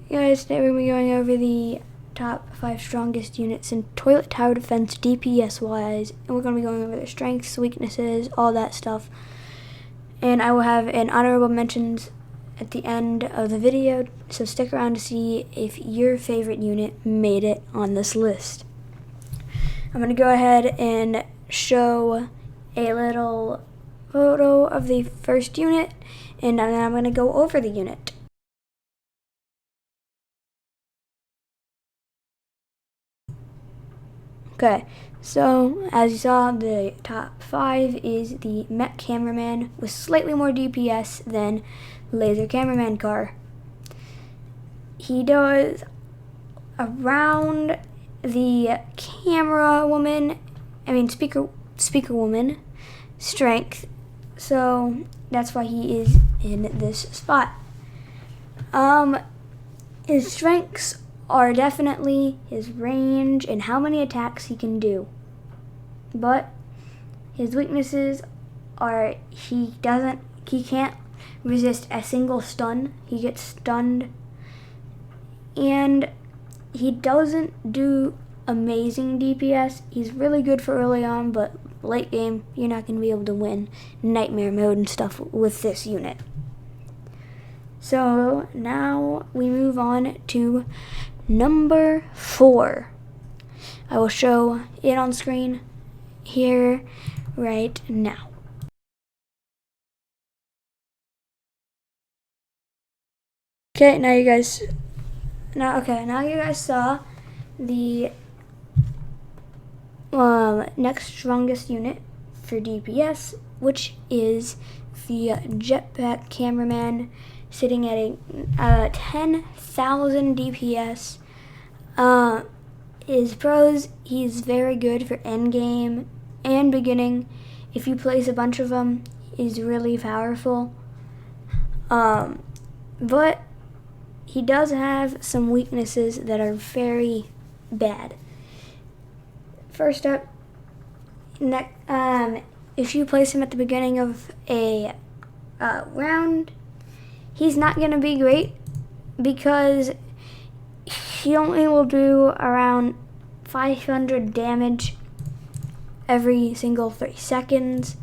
Guys, today we're going to be going over the top 5 strongest units in toilet tower defense DPS wise, and we're going to be going over their strengths, weaknesses, all that stuff. And I will have an honorable mentions at the end of the video, so stick around to see if your favorite unit made it on this list. I'm going to go ahead and show a little photo of the first unit, and then I'm going to go over the unit. Okay, so as you saw, the top 5 is the Mech Cameraman with slightly more DPS than Laser Cameraman Car. He does around the speaker woman strength, so that's why he is in this spot. His strengths are definitely his range and how many attacks he can do. But his weaknesses are he can't resist a single stun. He gets stunned, and he doesn't do amazing DPS. He's really good for early on, but late game you're not going to be able to win nightmare mode and stuff with this unit. So now we move on to number 4. I will show it on screen here right now. Okay, now you guys saw the next strongest unit for DPS, which is the Jetpack Cameraman, sitting at a 10,000 DPS. His pros, he's very good for endgame and beginning. If you place a bunch of them, he's really powerful. But he does have some weaknesses that are very bad. First up, if you place him at the beginning of a round, he's not going to be great because he only will do around 500 damage every single 3 seconds.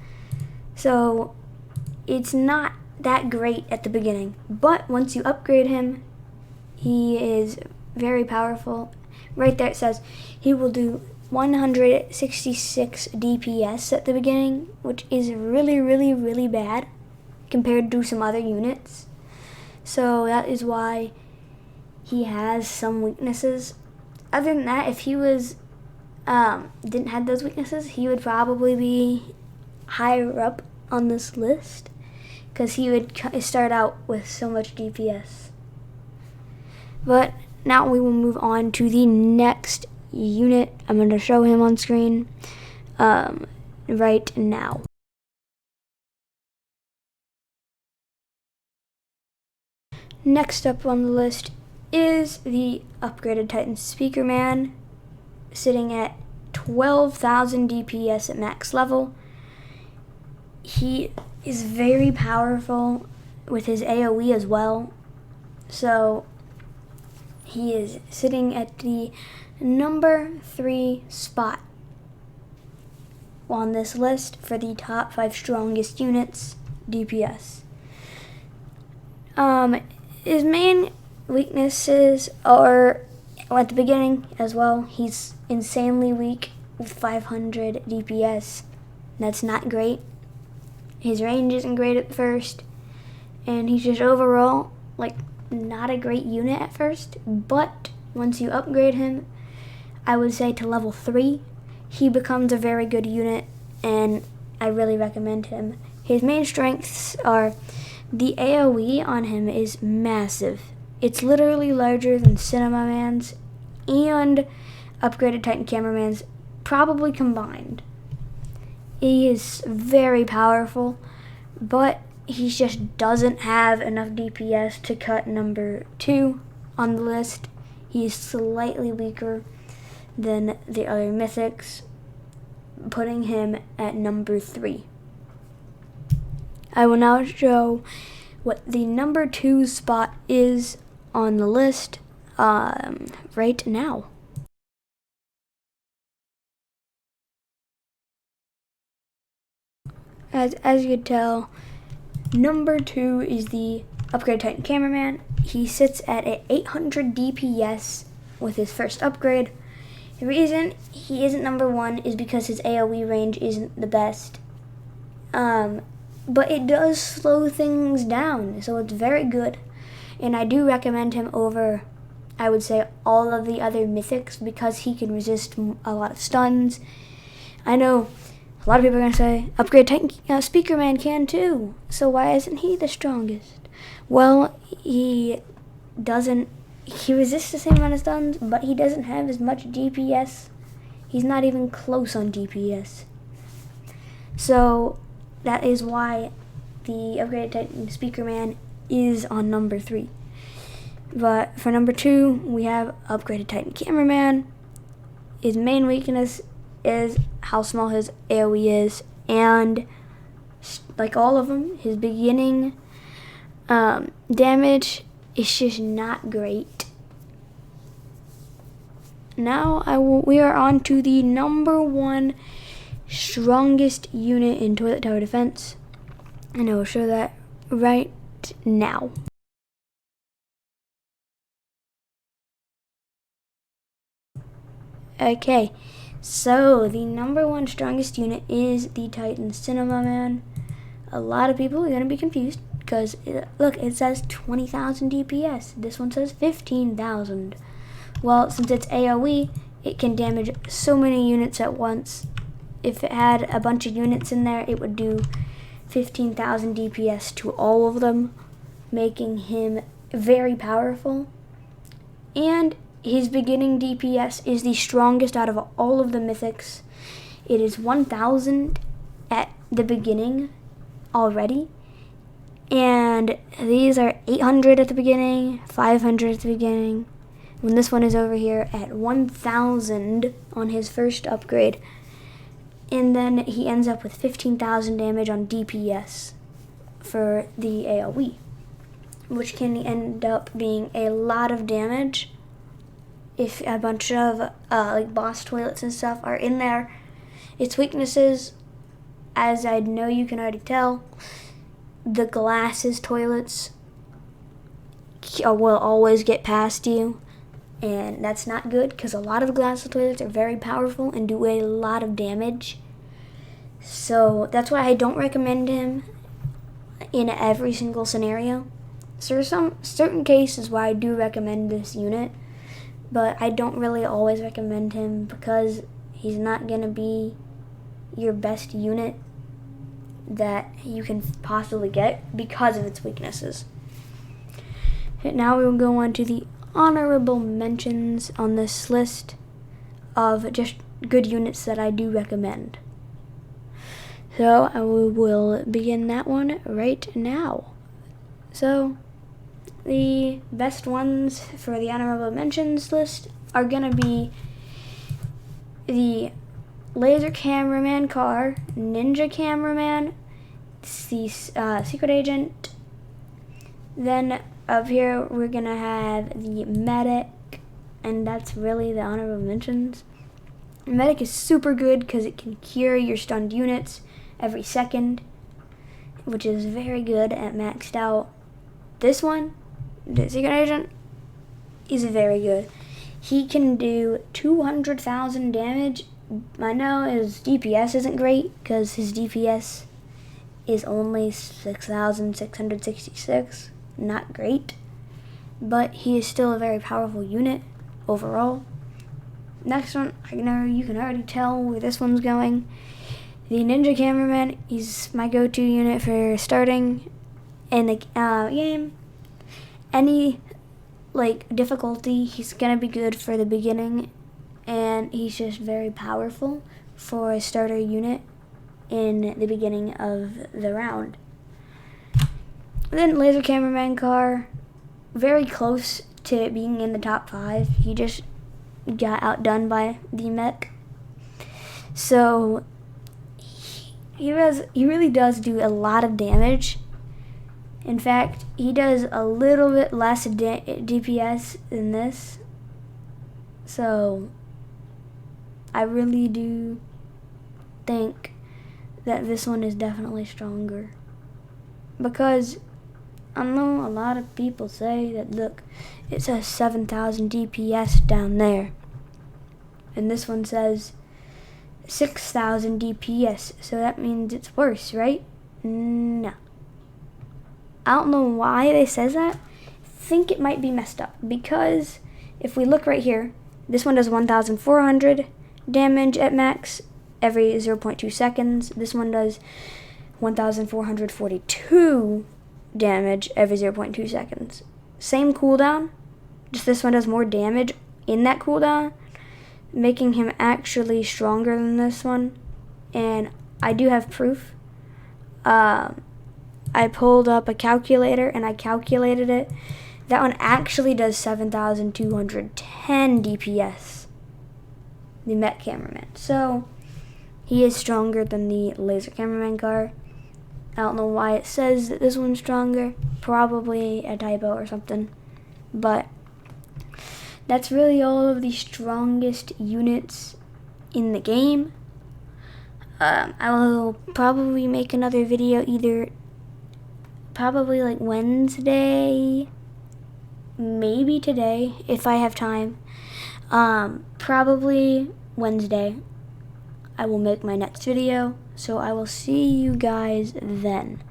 So it's not that great at the beginning. But once you upgrade him, he is very powerful. Right there it says he will do 166 DPS at the beginning, which is really, really, really bad compared to some other units. So that is why he has some weaknesses. Other than that, if he was didn't have those weaknesses, he would probably be higher up on this list because he would start out with so much DPS. But now we will move on to the next unit. I'm going to show him on screen right now. Next up on the list is the upgraded Titan Speakerman, sitting at 12,000 DPS at max level. He is very powerful with his AoE as well. So he is sitting at the number 3 spot on this list for the top 5 strongest units DPS. His main weaknesses are at the beginning as well. He's insanely weak with 500 DPS. That's not great. His range isn't great at first, and he's just overall not a great unit at first. But once you upgrade him, I would say to level 3, he becomes a very good unit, and I really recommend him. His main strengths are the AoE on him is massive. It's literally larger than Cinema Man's and upgraded Titan Cameraman's probably combined. He is very powerful, but he just doesn't have enough DPS to cut number 2 on the list. He's slightly weaker than the other mythics, putting him at number 3. I will now show what the number 2 spot is on the list right now. As you could tell, number 2 is the Upgrade Titan Cameraman. He sits at an 800 DPS with his first upgrade. The reason he isn't number 1 is because his AoE range isn't the best. But it does slow things down, so it's very good. And I do recommend him over, I would say, all of the other mythics because he can resist a lot of stuns. I know a lot of people are going to say, Upgrade Titan Speakerman can too, so why isn't he the strongest? Well, he resists the same amount of stuns, but he doesn't have as much DPS. He's not even close on DPS. So that is why the Upgraded Titan Speakerman is on number 3. But for number 2, we have Upgraded Titan Cameraman. His main weakness is how small his AoE is, and like all of them, his beginning damage is just not great. Now we are on to the number 1 strongest unit in Toilet Tower Defense, and I will show that right now. Okay, so the number 1 strongest unit is the Titan Cinema Man. A lot of people are going to be confused because, look, it says 20,000 DPS. This one says 15,000. Well, since it's AoE, it can damage so many units at once. If it had a bunch of units in there, it would do 15,000 DPS to all of them, making him very powerful. And his beginning DPS is the strongest out of all of the mythics. It is 1,000 at the beginning already. And these are 800 at the beginning, 500 at the beginning. When this one is over here at 1,000 on his first upgrade. And then he ends up with 15,000 damage on DPS for the AoE, which can end up being a lot of damage if a bunch of like boss toilets and stuff are in there. Its weaknesses, as I know you can already tell, the glasses toilets will always get past you, and that's not good because a lot of the glasses toilets are very powerful and do a lot of damage. So that's why I don't recommend him in every single scenario. So there's some certain cases where I do recommend this unit, but I don't really always recommend him because he's not going to be your best unit that you can possibly get because of its weaknesses. Now we will go on to the honorable mentions on this list of just good units that I do recommend. So I will begin that one right now. So the best ones for the honorable mentions list are going to be the Laser Cameraman Car, Ninja Cameraman, the Secret Agent. Then up here we're going to have the Medic, and that's really the honorable mentions. Medic is super good because it can cure your stunned units every second, which is very good at maxed out. This one, the Secret Agent, is very good. He can do 200,000 damage. I know his DPS isn't great because his DPS is only 6,666. Not great, but he is still a very powerful unit overall. Next one, I know you can already tell where this one's going. The Ninja Cameraman is my go-to unit for starting in the game. Any difficulty, he's gonna be good for the beginning, and he's just very powerful for a starter unit in the beginning of the round. Then Laser Cameraman Car, very close to being in the top 5. He just got outdone by the mech. So he really does do a lot of damage, In fact, he does a little bit less DPS than this. So I really do think that this one is definitely stronger. Because I know a lot of people say that, look, it says 7,000 DPS down there. And this one says 6,000 DPS. So that means it's worse, right? No. I don't know why they says that. I think it might be messed up. Because if we look right here, this one does 1,400 damage at max every 0.2 seconds. This one does 1,442 damage every 0.2 seconds. Same cooldown, just this one does more damage in that cooldown, making him actually stronger than this one. And I do have proof. I pulled up a calculator and I calculated it. That one actually does 7,210 DPS, the Mech Cameraman. So he is stronger than the Laser Cameraman car. I don't know why it says that this one's stronger. Probably a typo or something. But that's really all of the strongest units in the game. I will probably make another video probably like Wednesday, maybe today if I have time. Probably Wednesday I will make my next video. So I will see you guys then.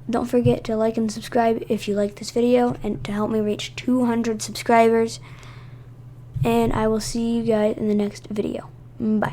Don't forget to like and subscribe if you like this video and to help me reach 200 subscribers. And I will see you guys in the next video. Bye.